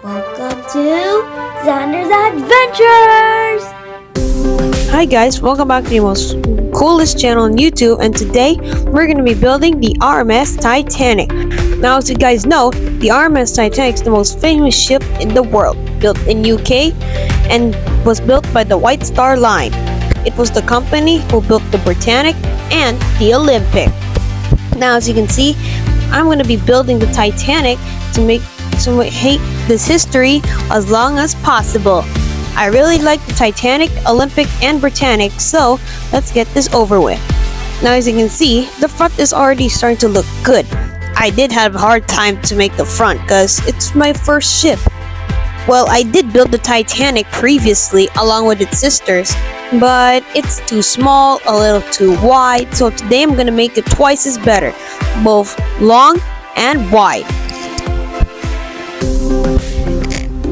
Welcome to Xander's Adventures! Hi guys, welcome back to the most coolest channel on YouTube, and today we're going to be building the RMS Titanic. Now, as you guys know, the RMS Titanic is the most famous ship in the world, built in UK and was built by the White Star Line. It was the company who built the Britannic and the Olympic. Now, as you can see, I'm going to be building the Titanic to make this history as long as possible. I really like the Titanic, Olympic, and Britannic, so let's get this over with. Now, as you can see, the front is already starting to look good. I did have a hard time to make the front because it's my first ship. Well, I did build the Titanic previously along with its sisters, but it's too small, a little too wide, so today I'm going to make it twice as better, both long and wide.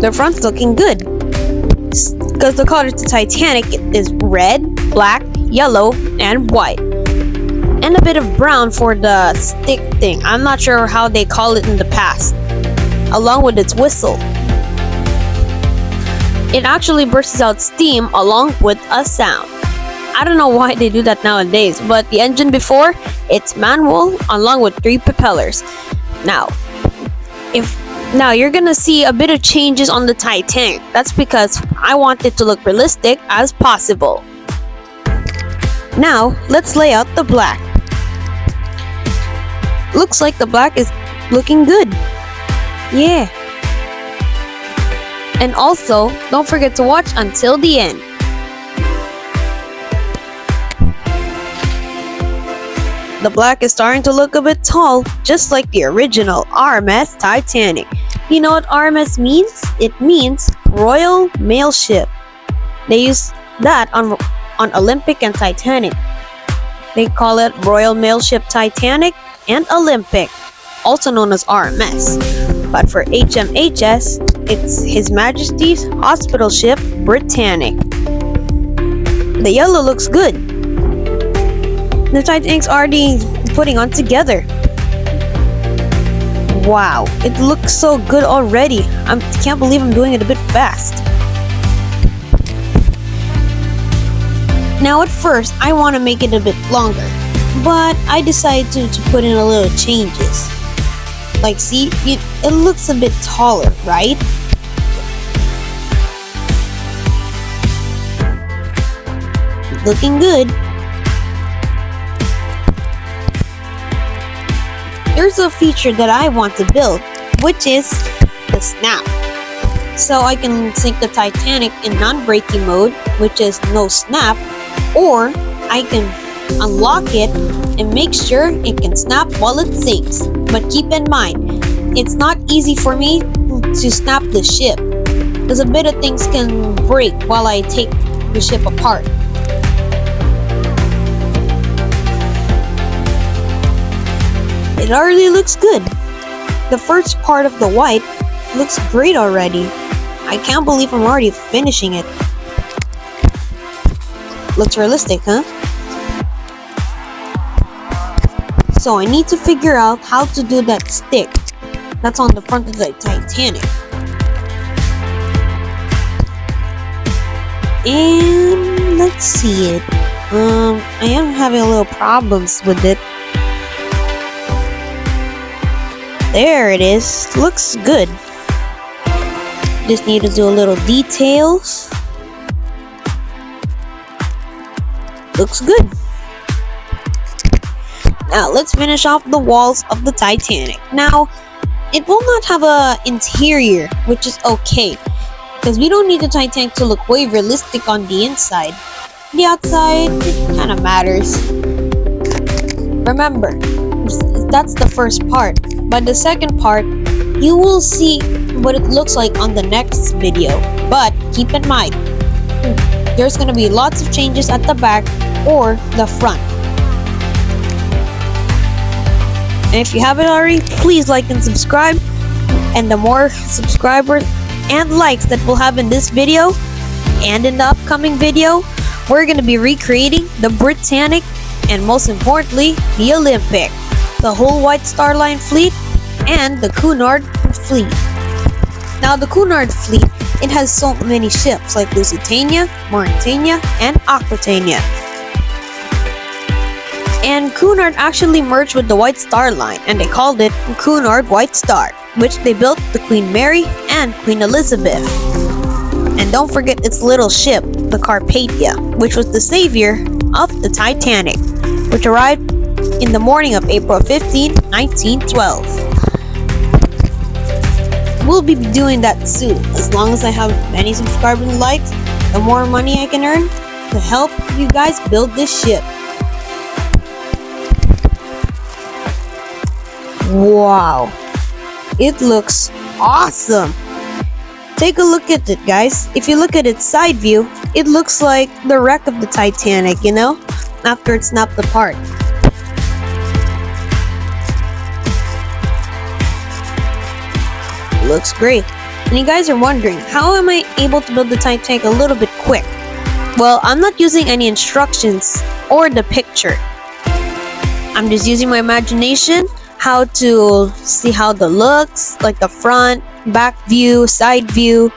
The front's looking good because the color of the Titanic is red, black, yellow, and white, and a bit of brown for the stick thing. I'm not sure how they call it in the past, along with its whistle. It actually bursts out steam along with a sound. I don't know why they do that nowadays, but the engine before, it's manual along with 3 propellers. Now you're gonna see a bit of changes on the Titanic. That's because I want it to look realistic as possible. Now let's lay out the black. Looks like the black is looking good. Yeah. And also, don't forget to watch until the end. The black is starting to look a bit tall, just like the original RMS Titanic. You know what RMS means? It means Royal Mail Ship. They use that on Olympic and Titanic. They call it Royal Mail Ship Titanic and Olympic, also known as RMS. But for HMHS, it's His Majesty's Hospital Ship Britannic. The yellow looks good. The Titanic's already putting on together. Wow, it looks so good already. I can't believe I'm doing it a bit fast. Now at first, I want to make it a bit longer, but I decided to put in a little changes. Like, see, it looks a bit taller, right? Looking good. There's a feature that I want to build, which is the snap. So I can sink the Titanic in non-braking mode, which is no snap, or I can unlock it and make sure it can snap while it sinks. But keep in mind, it's not easy for me to snap the ship, because a bit of things can break while I take the ship apart. It already looks good. The first part of the white looks great already. I can't believe I'm already finishing it. Looks realistic, huh? So I need to figure out how to do that stick that's on the front of the Titanic. And let's see it. I am having a little problems with it. There it is. Looks good. Just need to do a little details. Looks good. Now let's finish off the walls of the Titanic. Now, it will not have a interior, which is okay, because we don't need the Titanic to look way realistic on the inside. The outside, it kind of matters. Remember, that's the first part. But the second part, you will see what it looks like on the next video. But keep in mind, there's going to be lots of changes at the back or the front. And if you haven't already, please like and subscribe. And the more subscribers and likes that we'll have in this video and in the upcoming video, we're going to be recreating the Britannic and most importantly, the Olympic, the whole White Star Line fleet, and the Cunard fleet. Now the Cunard fleet, it has so many ships like Lusitania, Mauritania, and Aquitania. And Cunard actually merged with the White Star Line, and they called it Cunard White Star, which they built the Queen Mary and Queen Elizabeth. And don't forget its little ship, the Carpathia, which was the savior of the Titanic, which arrived in the morning of April 15, 1912. We'll be doing that soon, as long as I have many subscribers and likes. The more money I can earn to help you guys build this ship. Wow, it looks awesome. Take a look at it, guys. If you look at its side view, it looks like the wreck of the Titanic, you know, after it snapped apart. Looks great. And you guys are wondering, how am I able to build the Titanic a little bit quick? Well, I'm not using any instructions or the picture. I'm just using my imagination, how to see how the looks, like the front, back view, side view.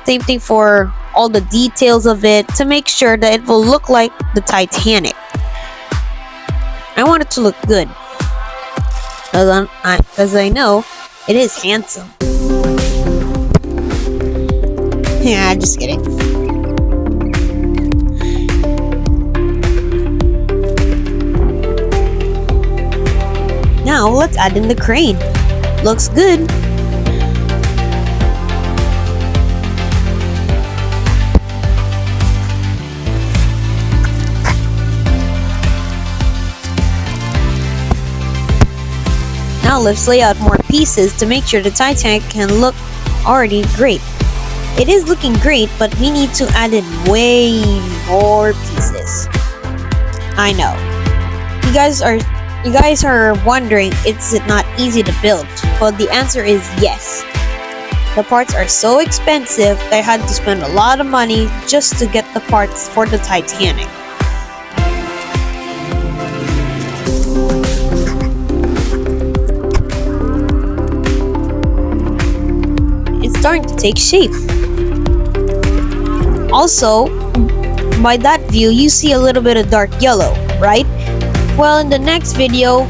Same thing for all the details of it, to make sure that it will look like the Titanic. I want it to look good, because I know it is handsome. Yeah, just kidding. Now let's add in the crane. Looks good. Now let's lay out more pieces to make sure the Titanic can look already great. It is looking great, but we need to add in way more pieces. I know. You guys are wondering, is it not easy to build? Well, the answer is yes. The parts are so expensive that I had to spend a lot of money just to get the parts for the Titanic. It's starting to take shape. Also, by that view, you see a little bit of dark yellow, right? Well, in the next video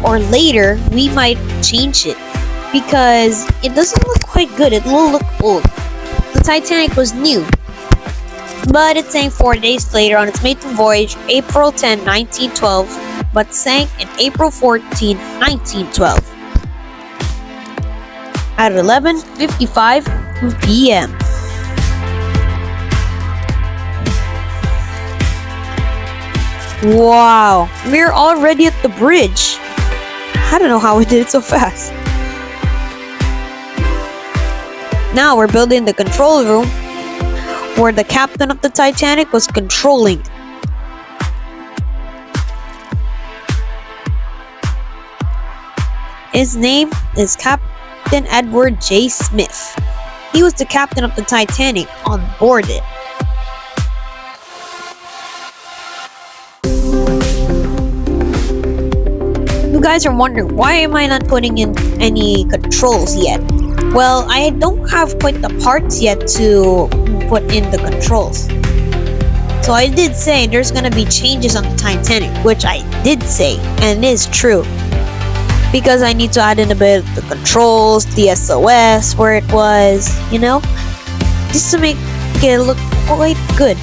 or later, we might change it because it doesn't look quite good. It will look old. The Titanic was new, but it sank 4 days later on its maiden voyage, April 10, 1912, but sank in April 14, 1912 at 11:55 p.m. Wow, we're already at the bridge. I don't know how we did it so fast. Now we're building the control room where the captain of the Titanic was controlling it. His name is Captain Edward J. Smith. He was the captain of the Titanic on board it. You guys are wondering, why am I not putting in any controls yet? Well, I don't have quite the parts yet to put in the controls. So I did say there's gonna be changes on the Titanic, which I did say, and it is true. Because I need to add in a bit of the controls, the SOS, where it was, you know? Just to make it look quite good.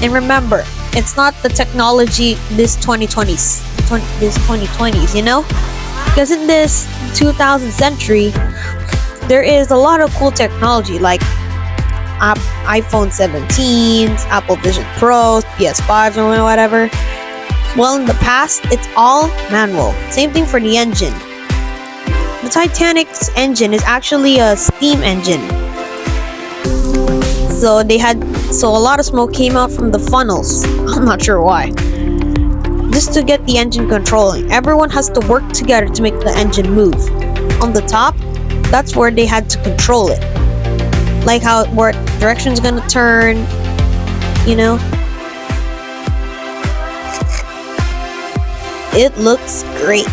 And remember, it's not the technology this 2020s, you know? Because in this 2000th century, there is a lot of cool technology like iPhone 17s, Apple Vision Pros, PS5s, or whatever. Well, in the past, it's all manual. Same thing for the engine. The Titanic's engine is actually a steam engine. So a lot of smoke came out from the funnels. I'm not sure why. Just to get the engine controlling. Everyone has to work together to make the engine move. On the top, that's where they had to control it. Like what direction's gonna turn, you know? It looks great.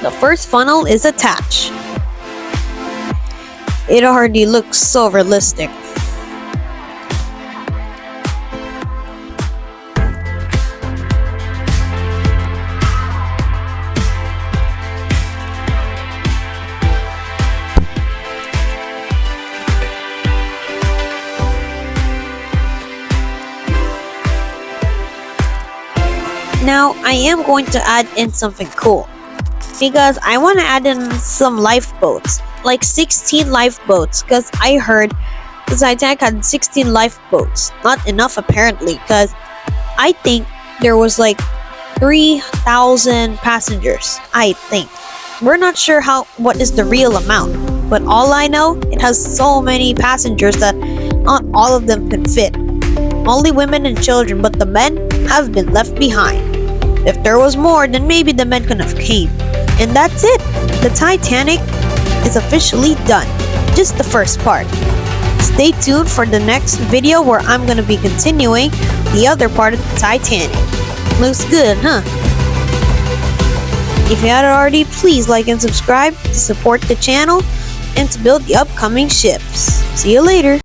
The first funnel is attached. It already looks so realistic. Now, I am going to add in something cool, because I want to add in some lifeboats, like 16 lifeboats, because I heard the Titanic had 16 lifeboats. Not enough apparently, because I think there was like 3,000 passengers, I think. We're not sure what is the real amount, but all I know, it has so many passengers that not all of them can fit. Only women and children, but the men have been left behind. If there was more, then maybe the men could have came. And that's it! The Titanic is officially done. Just the first part. Stay tuned for the next video where I'm gonna be continuing the other part of the Titanic. Looks good, huh? If you haven't already, please like and subscribe to support the channel and to build the upcoming ships. See you later!